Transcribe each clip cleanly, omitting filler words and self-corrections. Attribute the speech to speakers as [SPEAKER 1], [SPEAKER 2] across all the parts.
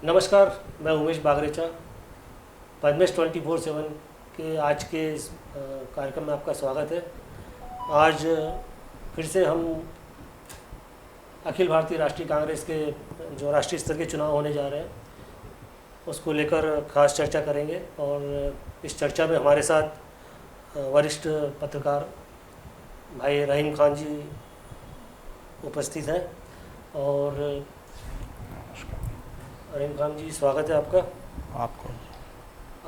[SPEAKER 1] नमस्कार, मैं उमेश बागरेचा। पद्मेश 24/7 के आज के इस कार्यक्रम में आपका स्वागत है। आज फिर से हम अखिल भारतीय राष्ट्रीय कांग्रेस के जो राष्ट्रीय स्तर के चुनाव होने जा रहे हैं उसको लेकर खास चर्चा करेंगे और इस चर्चा में हमारे साथ वरिष्ठ पत्रकार भाई रहीम खान जी उपस्थित हैं। और रहीम खान जी, स्वागत है
[SPEAKER 2] आपको।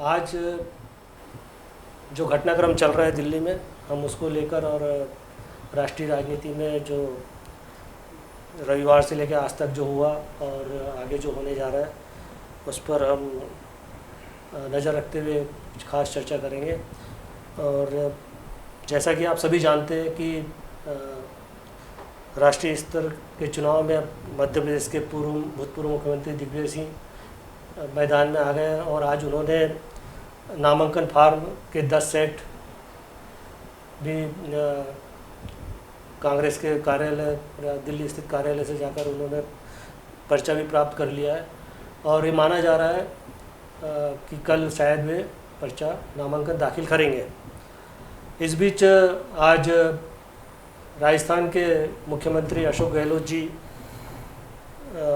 [SPEAKER 1] आज जो घटनाक्रम चल रहा है दिल्ली में, हम उसको लेकर और राष्ट्रीय राजनीति में जो रविवार से लेकर आज तक जो हुआ और आगे जो होने जा रहा है उस पर हम नज़र रखते हुए खास चर्चा करेंगे। और जैसा कि आप सभी जानते हैं कि राष्ट्रीय स्तर के चुनाव में मध्य प्रदेश के भूतपूर्व मुख्यमंत्री दिग्विजय सिंह मैदान में आ गए और आज उन्होंने नामांकन फार्म के 10 सेट भी कांग्रेस के कार्यालय, दिल्ली स्थित कार्यालय से जाकर उन्होंने पर्चा भी प्राप्त कर लिया है। और ये माना जा रहा है कि कल शायद वे पर्चा नामांकन दाखिल करेंगे। इस बीच आज राजस्थान के मुख्यमंत्री अशोक गहलोत जी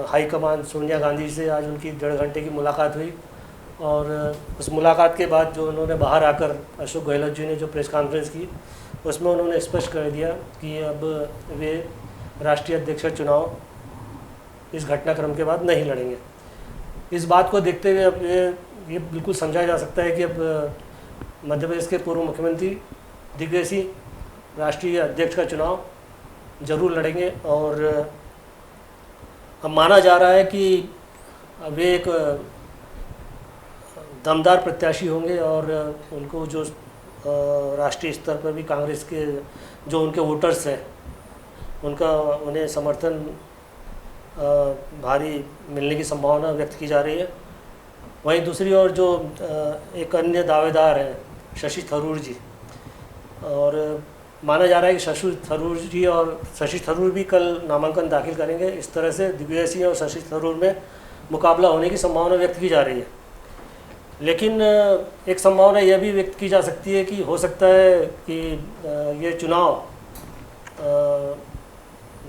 [SPEAKER 1] हाईकमान सोनिया गांधी से आज उनकी 1.5 घंटे की मुलाकात हुई और उस मुलाकात के बाद जो उन्होंने बाहर आकर अशोक गहलोत जी ने जो प्रेस कॉन्फ्रेंस की उसमें उन्होंने स्पष्ट कर दिया कि अब वे राष्ट्रीय अध्यक्ष चुनाव इस घटनाक्रम के बाद नहीं लड़ेंगे। इस बात को देखते हुए अब ये बिल्कुल समझा जा सकता है कि अब मध्य प्रदेश के पूर्व मुख्यमंत्री दिग्विजय सिंह राष्ट्रीय अध्यक्ष का चुनाव जरूर लड़ेंगे। और अब माना जा रहा है कि वे एक दमदार प्रत्याशी होंगे और उनको जो राष्ट्रीय स्तर पर भी कांग्रेस के जो उनके वोटर्स हैं उन्हें समर्थन भारी मिलने की संभावना व्यक्त की जा रही है। वहीं दूसरी ओर जो एक अन्य दावेदार हैं शशि थरूर जी, और माना जा रहा है कि शशि थरूर भी कल नामांकन दाखिल करेंगे। इस तरह से दिग्विजय सिंह और शशि थरूर में मुकाबला होने की संभावना व्यक्त की जा रही है। लेकिन एक संभावना यह भी व्यक्त की जा सकती है कि हो सकता है कि ये चुनाव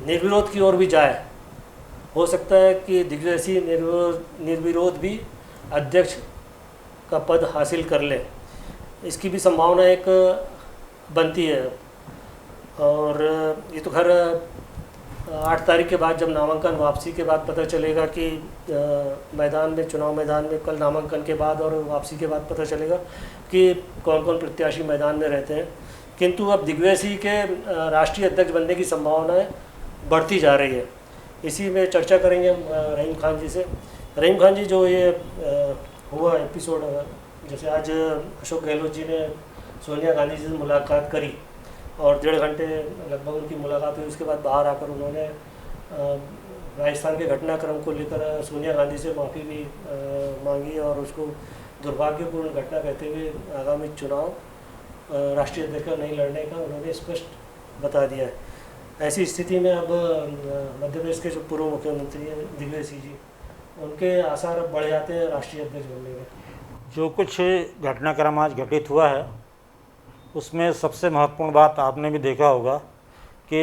[SPEAKER 1] निर्विरोध की ओर भी जाए। हो सकता है कि दिग्विजय सिंह निर्विरोध भी अध्यक्ष का पद हासिल कर ले, इसकी भी संभावना एक बनती है। और ये तो खैर 8 तारीख के बाद जब नामांकन वापसी के बाद पता चलेगा कि चुनाव मैदान में कल नामांकन के बाद और वापसी के बाद पता चलेगा कि कौन कौन प्रत्याशी मैदान में रहते हैं। किंतु अब दिग्विजय सिंह के राष्ट्रीय अध्यक्ष बनने की संभावनाएं बढ़ती जा रही है। इसी में चर्चा करेंगे हम रहीम खान जी से। रहीम खान जी, जो ये हुआ एपिसोड, जैसे आज अशोक गहलोत जी ने सोनिया गांधी जी से मुलाकात करी और 1.5 घंटे लगभग उनकी मुलाकात हुई, उसके बाद बाहर आकर उन्होंने राजस्थान के घटनाक्रम को लेकर सोनिया गांधी से माफ़ी भी मांगी और उसको दुर्भाग्यपूर्ण घटना कहते हुए आगामी चुनाव राष्ट्रीय अध्यक्ष का नहीं लड़ने का उन्होंने स्पष्ट बता दिया है। ऐसी स्थिति में अब मध्य प्रदेश के जो पूर्व मुख्यमंत्री हैं दिग्विजय सिंह जी, उनके आसार अब बढ़ जाते हैं राष्ट्रीय अध्यक्ष बनने के।
[SPEAKER 2] जो कुछ घटनाक्रम आज घटित हुआ है उसमें सबसे महत्वपूर्ण बात आपने भी देखा होगा कि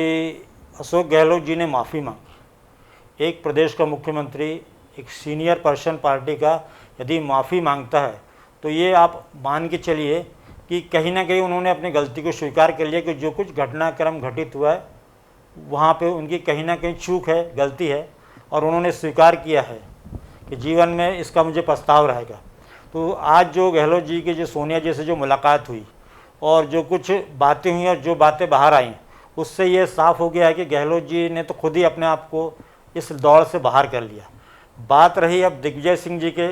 [SPEAKER 2] अशोक गहलोत जी ने माफ़ी मांगी। एक प्रदेश का मुख्यमंत्री, एक सीनियर पर्सन पार्टी का यदि माफ़ी मांगता है तो ये आप मान के चलिए कि कहीं ना कहीं उन्होंने अपनी गलती को स्वीकार कर लिया कि जो कुछ घटनाक्रम घटित हुआ है वहाँ पे उनकी कहीं ना कहीं चूक है, गलती है, और उन्होंने स्वीकार किया है कि जीवन में इसका मुझे पछतावा रहेगा। तो आज जो गहलोत जी की जो सोनिया जी से जो मुलाकात हुई और जो कुछ बातें हुई और जो बातें बाहर आईं, उससे ये साफ़ हो गया है कि गहलोत जी ने तो खुद ही अपने आप को इस दौड़ से बाहर कर लिया। बात रही अब दिग्विजय सिंह जी के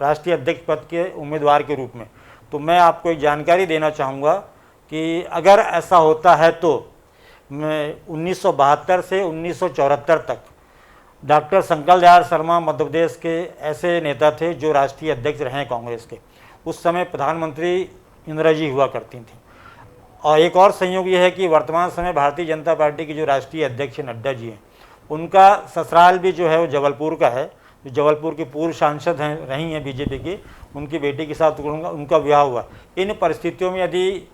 [SPEAKER 2] राष्ट्रीय अध्यक्ष पद के उम्मीदवार के रूप में, तो मैं आपको एक जानकारी देना चाहूँगा कि अगर ऐसा होता है तो मैं 1972 से 1974 तक डॉक्टर शंकर दयाल शर्मा मध्य प्रदेश के ऐसे नेता थे जो राष्ट्रीय अध्यक्ष रहे कांग्रेस के। उस समय प्रधानमंत्री इंदिरा जी हुआ करती थी। और एक और संयोग ये है कि वर्तमान समय भारतीय जनता पार्टी की जो राष्ट्रीय अध्यक्ष नड्डा जी हैं, उनका ससुराल भी जो है वो जबलपुर का है, जो जबलपुर की पूर्व सांसद हैं रही हैं बीजेपी की, उनकी बेटी के साथ उनका विवाह हुआ। इन परिस्थितियों में यदि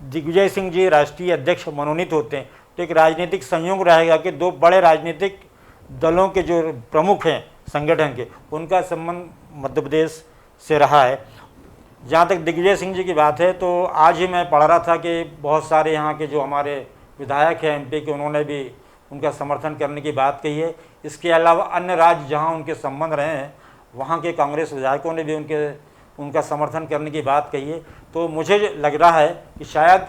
[SPEAKER 2] दिग्विजय सिंह जी राष्ट्रीय अध्यक्ष मनोनीत होते हैं तो एक राजनीतिक संयोग रहेगा कि दो बड़े राजनीतिक दलों के जो प्रमुख हैं संगठन के, उनका संबंध मध्य प्रदेश से रहा है। जहाँ तक दिग्विजय सिंह जी की बात है तो आज ही मैं पढ़ रहा था कि बहुत सारे यहाँ के जो हमारे विधायक हैं एमपी के, उन्होंने भी उनका समर्थन करने की बात कही है। इसके अलावा अन्य राज्य जहाँ उनके संबंध रहे हैं वहाँ के कांग्रेस विधायकों ने भी उनका समर्थन करने की बात कही है। तो मुझे लग रहा है कि शायद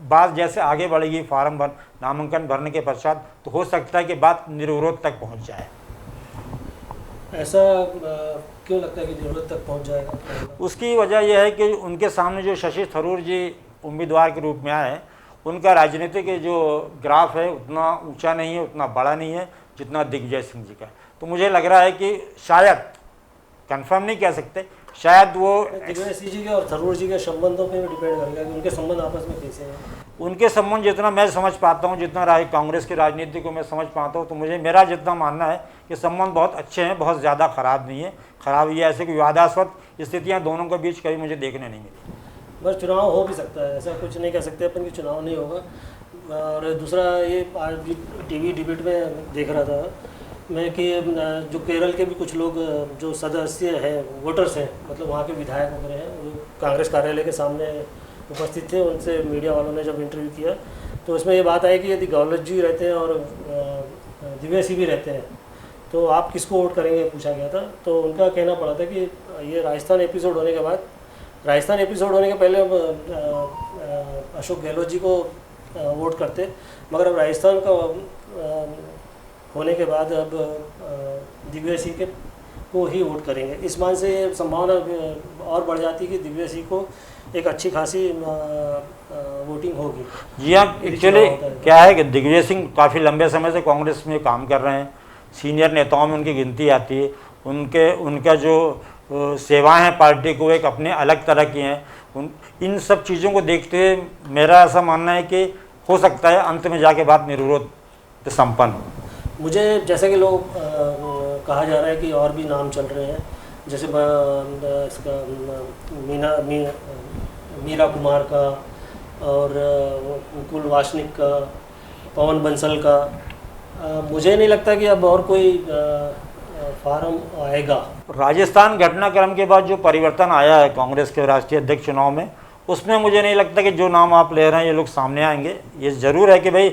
[SPEAKER 2] बात जैसे आगे बढ़ेगी नामांकन भरने के पश्चात, तो हो सकता है कि बात निर्विरोध तक पहुँच जाए।
[SPEAKER 1] ऐसा क्यों लगता है कि निर्विरोध तक पहुँच जाएगा?
[SPEAKER 2] उसकी वजह यह है कि उनके सामने जो शशि थरूर जी उम्मीदवार के रूप में आए हैं, उनका राजनीतिक जो ग्राफ है उतना ऊंचा नहीं है, उतना बड़ा नहीं है जितना दिग्विजय सिंह जी का। तो मुझे लग रहा है कि शायद, कंफर्म नहीं कह सकते, शायद वो
[SPEAKER 1] दिग्विजय सिंह जी के और थरूर जी के संबंधों पे डिपेंड करेगा कि उनके संबंध आपस में कैसे हैं।
[SPEAKER 2] उनके संबंध जितना मैं समझ पाता हूँ, जितना कांग्रेस की राजनीति को मैं समझ पाता हूँ, तो मेरा जितना मानना है कि संबंध बहुत अच्छे हैं, बहुत ज़्यादा ख़राब नहीं है। ख़राब ये ऐसे कि विवादास्पद स्थितियाँ दोनों के बीच कभी मुझे देखने नहीं मिली।
[SPEAKER 1] बस चुनाव हो भी सकता है, ऐसा कुछ नहीं कह सकते अपन कि चुनाव नहीं होगा। और दूसरा, ये आज टीवी डिबेट में देख रहा था मैं कि जो केरल के भी कुछ लोग जो सदस्य हैं, वोटर्स हैं, मतलब वहाँ के विधायक वगैरह हैं, वो कांग्रेस कार्यालय के सामने उपस्थित थे। उनसे मीडिया वालों ने जब इंटरव्यू किया तो उसमें ये बात आई कि यदि गहलोत जी रहते हैं और दिग्विजय सिंह भी रहते हैं तो आप किसको वोट करेंगे, पूछा गया था। तो उनका कहना पड़ा था कि ये राजस्थान एपिसोड होने के पहले हम अशोक गहलोत जी को वोट करते, मगर अब राजस्थान का होने के बाद अब दिग्विजय सिंह को ही वोट करेंगे। इस मान से संभावना और बढ़ जाती है कि दिग्विजय सिंह को एक अच्छी खासी वोटिंग होगी।
[SPEAKER 2] जी हाँ, एक्चुअली क्या है कि दिग्विजय सिंह काफ़ी लंबे समय से कांग्रेस में काम कर रहे हैं, सीनियर नेताओं में उनकी गिनती आती है। उनका जो सेवाएं हैं पार्टी को एक अपने अलग तरह की हैं। इन सब चीज़ों को देखते हुए मेरा ऐसा मानना है कि हो सकता है अंत में जाके बात निर्विरोध संपन्न हो।
[SPEAKER 1] मुझे जैसा कि लोग कहा जा रहा है कि और भी नाम चल रहे हैं, जैसे इसका मीरा कुमार का और मुकुल वासनिक का, पवन बंसल का। मुझे नहीं लगता कि अब और कोई फार्म आएगा।
[SPEAKER 2] राजस्थान घटनाक्रम के बाद जो परिवर्तन आया है कांग्रेस के राष्ट्रीय अध्यक्ष चुनाव में, उसमें मुझे नहीं लगता कि जो नाम आप ले रहे हैं ये लोग सामने आएंगे। ये ज़रूर है कि भाई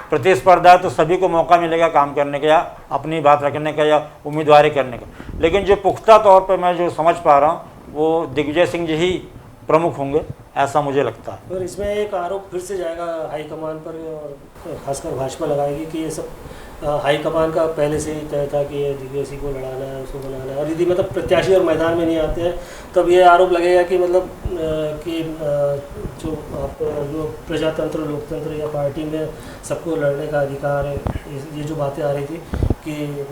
[SPEAKER 2] प्रतिस्पर्धा है तो सभी को मौका मिलेगा काम करने का या अपनी बात रखने का या उम्मीदवारी करने का, लेकिन जो पुख्ता तौर पर मैं जो समझ पा रहा हूँ वो दिग्विजय सिंह जी ही प्रमुख होंगे, ऐसा मुझे लगता है।
[SPEAKER 1] और इसमें एक आरोप फिर से जाएगा हाईकमान पर, और खासकर भाजपा लगाएगी कि ये सब हाईकमान का पहले से ही तय था कि ये दिग्विजय सिंह को लड़ाना है, उसको बनाना है। और यदि मतलब प्रत्याशी और मैदान में नहीं आते हैं तब ये आरोप लगेगा कि मतलब कि जो प्रजातंत्र, लोकतंत्र या पार्टी में सबको लड़ने का अधिकार है, ये जो बातें आ रही थी कि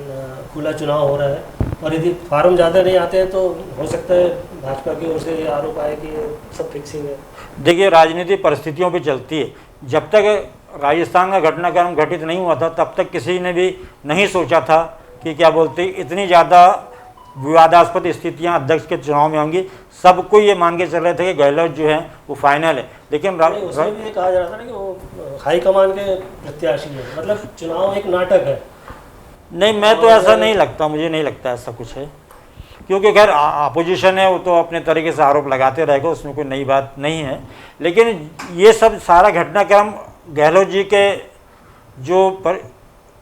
[SPEAKER 1] खुला चुनाव हो रहा है, और यदि फार्म ज़्यादा नहीं आते हैं तो हो सकता है भाजपा की ओर से ये आरोप आए कि ये सब फिक्सिंग है।
[SPEAKER 2] देखिए, राजनीति परिस्थितियों पे चलती है। जब तक राजस्थान का घटनाक्रम घटित नहीं हुआ था तब तक किसी ने भी नहीं सोचा था कि क्या बोलते इतनी ज़्यादा विवादास्पद स्थितियां अध्यक्ष के चुनाव में होंगी। सबको ये मान के चल रहे थे कि गहलोत जो है वो फाइनल है, लेकिन
[SPEAKER 1] उसमें भी ये कहा जा रहा था ना कि वो हाईकमान के प्रत्याशी है, मतलब चुनाव एक नाटक है।
[SPEAKER 2] नहीं, मैं तो ऐसा नहीं लगता, मुझे नहीं लगता ऐसा कुछ है, क्योंकि खैर अपोजिशन है वो तो अपने तरीके से आरोप लगाते रहेगा, उसमें कोई नई बात नहीं है। लेकिन ये सब सारा घटनाक्रम गहलोत जी के जो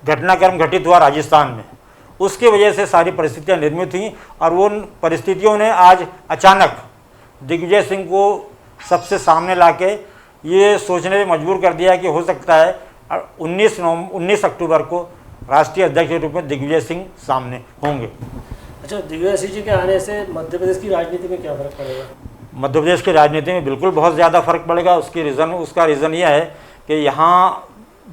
[SPEAKER 2] घटनाक्रम घटित हुआ राजस्थान में, उसकी वजह से सारी परिस्थितियां निर्मित हुई, और वो परिस्थितियों ने आज अचानक दिग्विजय सिंह को सबसे सामने लाके ये सोचने में मजबूर कर दिया कि हो सकता है 19 अक्टूबर को राष्ट्रीय अध्यक्ष के रूप में दिग्विजय सिंह सामने होंगे।
[SPEAKER 1] अच्छा, दिग्विजय सिंह जी के आने से मध्य प्रदेश की राजनीति में क्या फर्क पड़ेगा?
[SPEAKER 2] मध्य प्रदेश की राजनीति में बिल्कुल बहुत ज़्यादा फर्क पड़ेगा। उसका रीज़न यह है कि यहाँ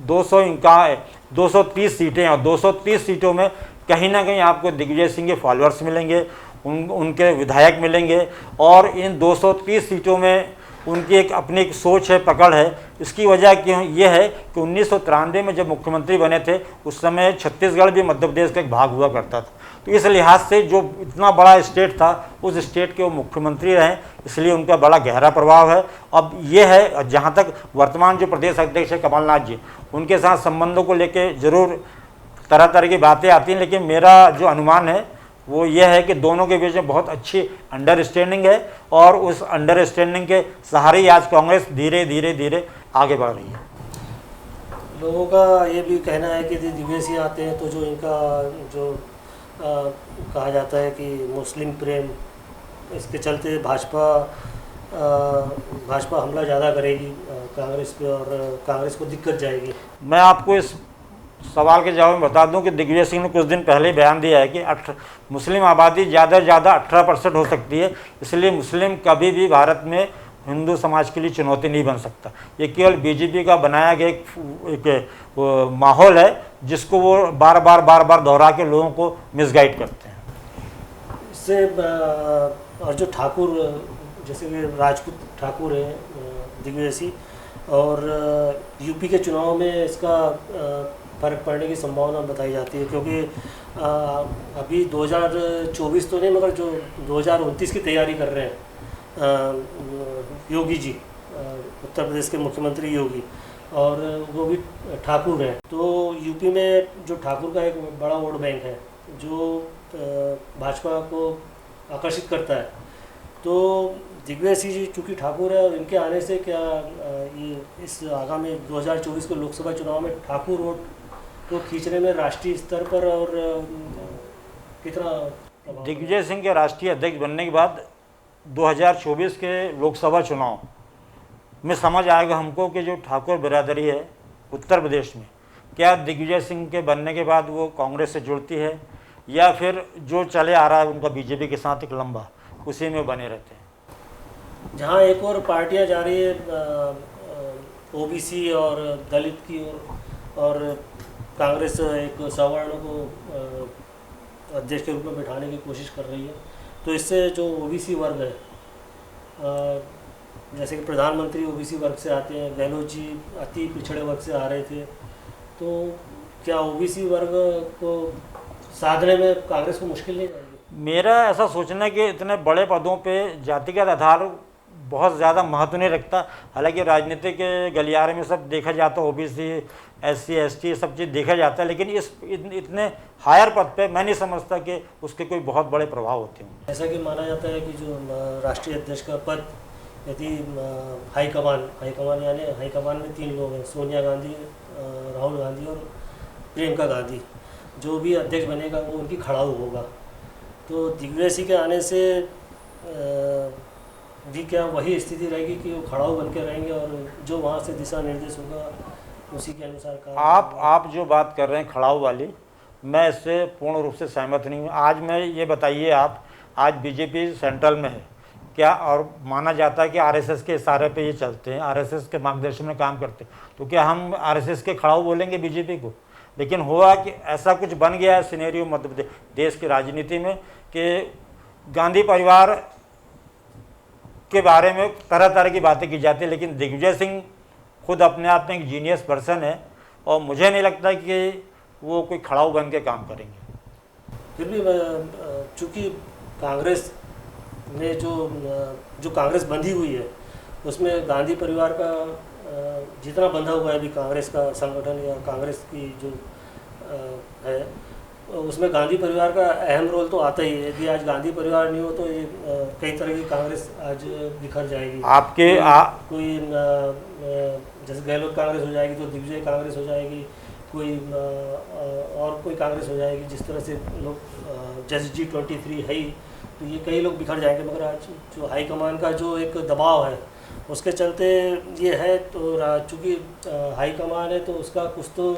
[SPEAKER 2] 230 सीटें और 230 सीटों में कहीं ना कहीं आपको दिग्विजय सिंह के फॉलोअर्स मिलेंगे, उनके विधायक मिलेंगे, और इन 230 सीटों में उनकी एक अपनी एक सोच है, पकड़ है। इसकी वजह क्यों ये है कि 1993 में जब मुख्यमंत्री बने थे उस समय छत्तीसगढ़ भी मध्य प्रदेश का एक भाग हुआ करता था। तो इस लिहाज से जो इतना बड़ा स्टेट था उस स्टेट के वो मुख्यमंत्री रहे, इसलिए उनका बड़ा गहरा प्रभाव है। अब ये है, जहाँ तक वर्तमान जो प्रदेश अध्यक्ष है कमलनाथ जी, उनके साथ संबंधों को लेके ज़रूर तरह तरह की बातें आती हैं, लेकिन मेरा जो अनुमान है वो ये है कि दोनों के बीच में बहुत अच्छी अंडरस्टैंडिंग है और उस अंडरस्टैंडिंग के सहारे ही आज कांग्रेस धीरे धीरे धीरे आगे बढ़ रही है।
[SPEAKER 1] लोगों का ये भी कहना है कि दिग्विजय सिंह आते हैं तो जो इनका जो कहा जाता है कि मुस्लिम प्रेम, इसके चलते भाजपा हमला ज़्यादा करेगी कांग्रेस पे और कांग्रेस को दिक्कत जाएगी।
[SPEAKER 2] मैं आपको इस सवाल के जवाब में बता दूं कि दिग्विजय सिंह ने कुछ दिन पहले बयान दिया है कि मुस्लिम आबादी ज़्यादा से ज़्यादा 18% हो सकती है, इसलिए मुस्लिम कभी भी भारत में हिंदू समाज के लिए चुनौती नहीं बन सकता। ये केवल बीजेपी का बनाया गया एक माहौल है जिसको वो बार बार दोहरा के लोगों को मिसगाइड करते हैं।
[SPEAKER 1] इससे और जो ठाकुर, जैसे कि राजपूत ठाकुर है दिग्विजय सिंह, और यूपी के चुनाव में इसका फर्क पड़ने की संभावना बताई जाती है, क्योंकि अभी 2024 तो नहीं मगर जो 2029 की तैयारी कर रहे हैं योगी जी, उत्तर प्रदेश के मुख्यमंत्री योगी, और वो भी ठाकुर हैं। तो यूपी में जो ठाकुर का एक बड़ा वोट बैंक है जो भाजपा को आकर्षित करता है। तो दिग्विजय सिंह जी चूँकि ठाकुर है और इनके आने से क्या ये इस आगामी 2024 के लोकसभा चुनाव में ठाकुर वोट को खींचने में राष्ट्रीय स्तर पर और कितना?
[SPEAKER 2] दिग्विजय सिंह के राष्ट्रीय अध्यक्ष बनने के बाद 2024 के लोकसभा चुनाव में समझ आएगा हमको कि जो ठाकुर बिरादरी है उत्तर प्रदेश में, क्या दिग्विजय सिंह के बनने के बाद वो कांग्रेस से जुड़ती है या फिर जो चले आ रहा है उनका बीजेपी के साथ एक लंबा, उसी में बने रहते हैं।
[SPEAKER 1] जहाँ एक और पार्टियाँ जा रही है ओबीसी और दलित की और कांग्रेस एक सवर्ण को अध्यक्ष के रूप में बैठाने की कोशिश कर रही है, तो इससे जो ओबीसी वर्ग है, जैसे कि प्रधानमंत्री ओबीसी वर्ग से आते हैं, गहलोत जी अति पिछड़े वर्ग से आ रहे थे, तो क्या ओबीसी वर्ग को साधने में कांग्रेस को मुश्किल नहीं आएगी?
[SPEAKER 2] मेरा ऐसा सोचना है कि इतने बड़े पदों पे जातिगत आधार बहुत ज़्यादा महत्व नहीं रखता। हालांकि राजनीति के गलियारे में सब देखा जाता है, ओबीसी, एससी, एसटी सब चीज़ देखा जाता है, लेकिन इतने हायर पद पे मैं नहीं समझता कि उसके कोई बहुत बड़े प्रभाव होते हैं।
[SPEAKER 1] ऐसा कि माना जाता है कि जो राष्ट्रीय अध्यक्ष का पद यदि हाईकमान यानी हाईकमान में 3 लोग हैं, सोनिया गांधी, राहुल गांधी और प्रियंका गांधी, जो भी अध्यक्ष बनेगा वो उनकी खड़ाऊ होगा। तो दिग्विजय सिंह के आने से भी क्या वही स्थिति रहेगी कि वो खड़ाऊ बन के रहेंगे और जो वहाँ से दिशा निर्देश होगा उसी के अनुसार काम?
[SPEAKER 2] आप जो बात कर रहे हैं खड़ाऊ वाली, मैं इससे पूर्ण रूप से सहमत नहीं हूँ। आज मैं ये बताइए, आप आज बीजेपी सेंट्रल में है क्या, और माना जाता है कि आरएसएस के इशारे पे ये चलते हैं, आरएसएस के मार्गदर्शन में काम करते हैं, तो क्या हम आरएसएस के खड़ाऊ बोलेंगे बीजेपी को? लेकिन हुआ कि ऐसा कुछ बन गया है सिनेरियो मध्य प्रदेश देश की राजनीति में कि गांधी परिवार के बारे में तरह तरह की बातें की जाती है, लेकिन दिग्विजय सिंह खुद अपने आप में एक जीनियस पर्सन है और मुझे नहीं लगता कि वो कोई खड़ाऊ बन के काम करेंगे।
[SPEAKER 1] फिर भी चूँकि कांग्रेस में जो कांग्रेस बंधी हुई है उसमें गांधी परिवार का जितना बंधा हुआ है अभी कांग्रेस का संगठन या कांग्रेस की जो है, उसमें गांधी परिवार का अहम रोल तो आता ही है। यदि आज गांधी परिवार नहीं हो तो ये कई तरह की कांग्रेस आज बिखर जाएगी। कोई जैसे गहलोत कांग्रेस हो जाएगी तो दिग्विजय कांग्रेस हो जाएगी, कोई और कोई कांग्रेस हो जाएगी, जिस तरह से लोग जैसे G23 है ही, तो ये कई लोग बिखर जाएंगे। मगर आज जो हाईकमान का जो एक दबाव है उसके चलते ये है, तो चूँकि हाईकमान है तो उसका कुछ तो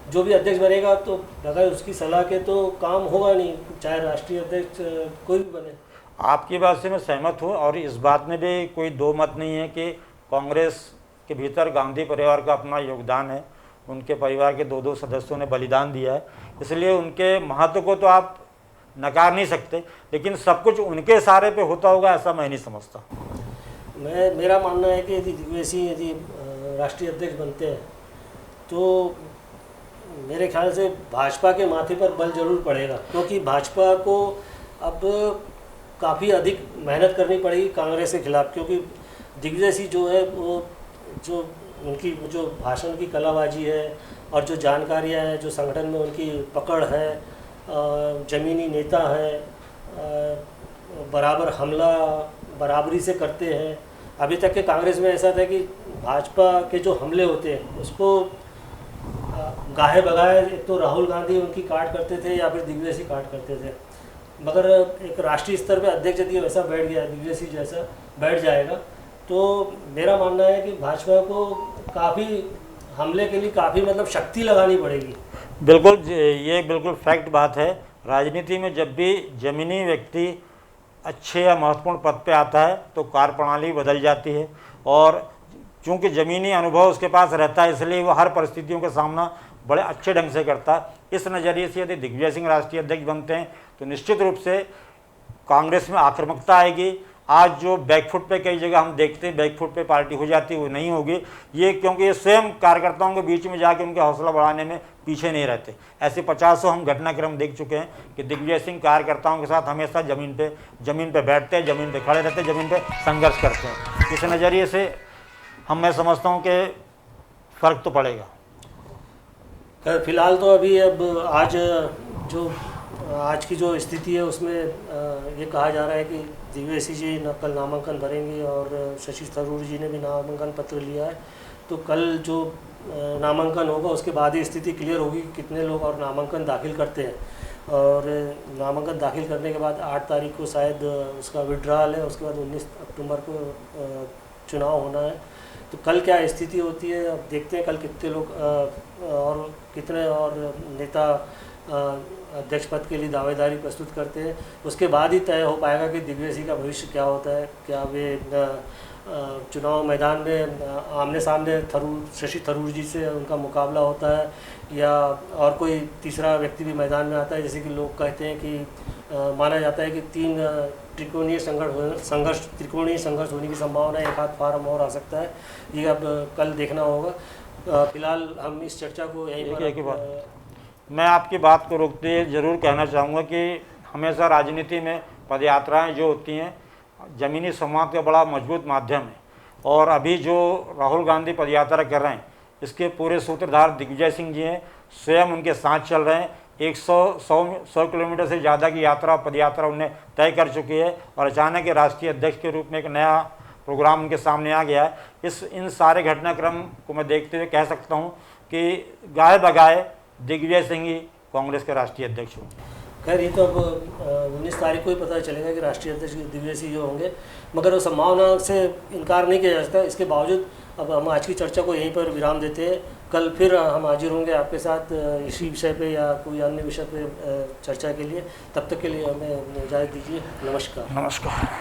[SPEAKER 1] जो भी अध्यक्ष बनेगा तो बगैर उसकी सलाह के तो काम होगा नहीं, चाहे राष्ट्रीय अध्यक्ष कोई भी बने।
[SPEAKER 2] आपकी बात से मैं सहमत हूँ और इस बात में भी कोई दो मत नहीं है कि कांग्रेस के भीतर गांधी परिवार का अपना योगदान है। उनके परिवार के 2 सदस्यों ने बलिदान दिया है, इसलिए उनके महत्व को तो आप नकार नहीं सकते, लेकिन सब कुछ उनके इशारे पे होता होगा ऐसा मैं नहीं समझता।
[SPEAKER 1] मेरा मानना है कि यदि दिग्विजय सिंह यदि राष्ट्रीय अध्यक्ष बनते हैं तो मेरे ख्याल से भाजपा के माथे पर बल जरूर पड़ेगा, क्योंकि भाजपा को अब काफ़ी अधिक मेहनत करनी पड़ेगी कांग्रेस के खिलाफ, क्योंकि दिग्विजय सिंह जो है वो जो उनकी जो भाषण की कलाबाजी है और जो जानकारियाँ हैं, जो संगठन में उनकी पकड़ है, ज़मीनी नेता है, बराबर हमला बराबरी से करते हैं। अभी तक के कांग्रेस में ऐसा था कि भाजपा के जो हमले होते हैं उसको गाहे बगाए एक तो राहुल गांधी उनकी काट करते थे या फिर दिग्विजय सिंह काट करते थे, मगर एक राष्ट्रीय स्तर पे अध्यक्ष यदि वैसा बैठ गया, दिग्विजय सिंह जैसा बैठ जाएगा, तो मेरा मानना है कि भाजपा को काफ़ी हमले के लिए काफ़ी मतलब शक्ति लगानी पड़ेगी।
[SPEAKER 2] बिल्कुल, ये बिल्कुल फैक्ट बात है। राजनीति में जब भी जमीनी व्यक्ति अच्छे या महत्वपूर्ण पद पे आता है तो कार्यप्रणाली बदल जाती है, और चूँकि ज़मीनी अनुभव उसके पास रहता है इसलिए वो हर परिस्थितियों का सामना बड़े अच्छे ढंग से करता है। इस नज़रिए से यदि दिग्विजय सिंह राष्ट्रीय अध्यक्ष बनते हैं तो निश्चित रूप से कांग्रेस में आक्रामकता आएगी। आज जो बैकफुट पे कई जगह हम देखते हैं बैकफुट पे पार्टी हो जाती है, वो नहीं होगी। ये क्योंकि ये स्वयं कार्यकर्ताओं के बीच में जाके उनके हौसला बढ़ाने में पीछे नहीं रहते। ऐसे 50 हम घटनाक्रम देख चुके हैं कि दिग्विजय सिंह कार्यकर्ताओं के साथ हमेशा ज़मीन पे बैठते हैं, ज़मीन पे खड़े रहते हैं, ज़मीन पे संघर्ष करते हैं। इस नज़रिए से मैं समझता हूँ कि फ़र्क तो पड़ेगा।
[SPEAKER 1] फिलहाल तो अभी आज की जो स्थिति है उसमें ये कहा जा रहा है कि दिग्विजय सिंह जी कल नामांकन भरेंगे और शशि थरूर जी ने भी नामांकन पत्र लिया है, तो कल जो नामांकन होगा उसके बाद ही स्थिति क्लियर होगी कि कितने लोग और नामांकन दाखिल करते हैं। और नामांकन दाखिल करने के बाद 8 तारीख को शायद उसका विड्रॉल है, उसके बाद 19 अक्टूबर को चुनाव होना है। तो कल क्या स्थिति होती है अब देखते हैं, कल कितने लोग और कितने और नेता अध्यक्ष पद के लिए दावेदारी प्रस्तुत करते हैं। उसके बाद ही तय हो पाएगा कि दिग्विजय सिंह का भविष्य क्या होता है। क्या वे चुनाव मैदान में आमने सामने शशि थरूर जी से उनका मुकाबला होता है, या और कोई तीसरा व्यक्ति भी मैदान में आता है, जैसे कि लोग कहते हैं कि माना जाता है कि 3 त्रिकोणीय संघर्ष होने की संभावना है, एक हाथ फार्म और आ सकता है। ये अब कल देखना होगा। फिलहाल हम इस चर्चा को यहीं पर
[SPEAKER 2] मैं आपकी बात को रोकते हुए ज़रूर कहना चाहूँगा कि हमेशा राजनीति में पदयात्राएं जो होती हैं ज़मीनी संवाद का बड़ा मजबूत माध्यम है, और अभी जो राहुल गांधी पदयात्रा कर रहे हैं इसके पूरे सूत्रधार दिग्विजय सिंह जी हैं, स्वयं उनके साथ चल रहे हैं। 100 किलोमीटर से ज़्यादा की पदयात्रा उन्हें तय कर चुकी है, और अचानक के राष्ट्रीय अध्यक्ष के रूप में एक नया प्रोग्राम उनके सामने आ गया है। इन सारे घटनाक्रम को मैं देखते हुए कह सकता हूँ कि गाय बगाए दिग्विजय सिंह ही कांग्रेस के राष्ट्रीय अध्यक्ष हों।
[SPEAKER 1] खैर ये तो अब 19 तारीख को ही पता चलेगा कि राष्ट्रीय अध्यक्ष दिग्विजय सिंह जो होंगे, मगर वो संभावना से इनकार नहीं किया जा सकता। इसके बावजूद अब हम आज की चर्चा को यहीं पर विराम देते हैं। कल फिर हम हाजिर होंगे आपके साथ इसी विषय पे या कोई अन्य विषय पे चर्चा के लिए। तब तक के लिए हमें इजाज़त दीजिए। नमस्कार।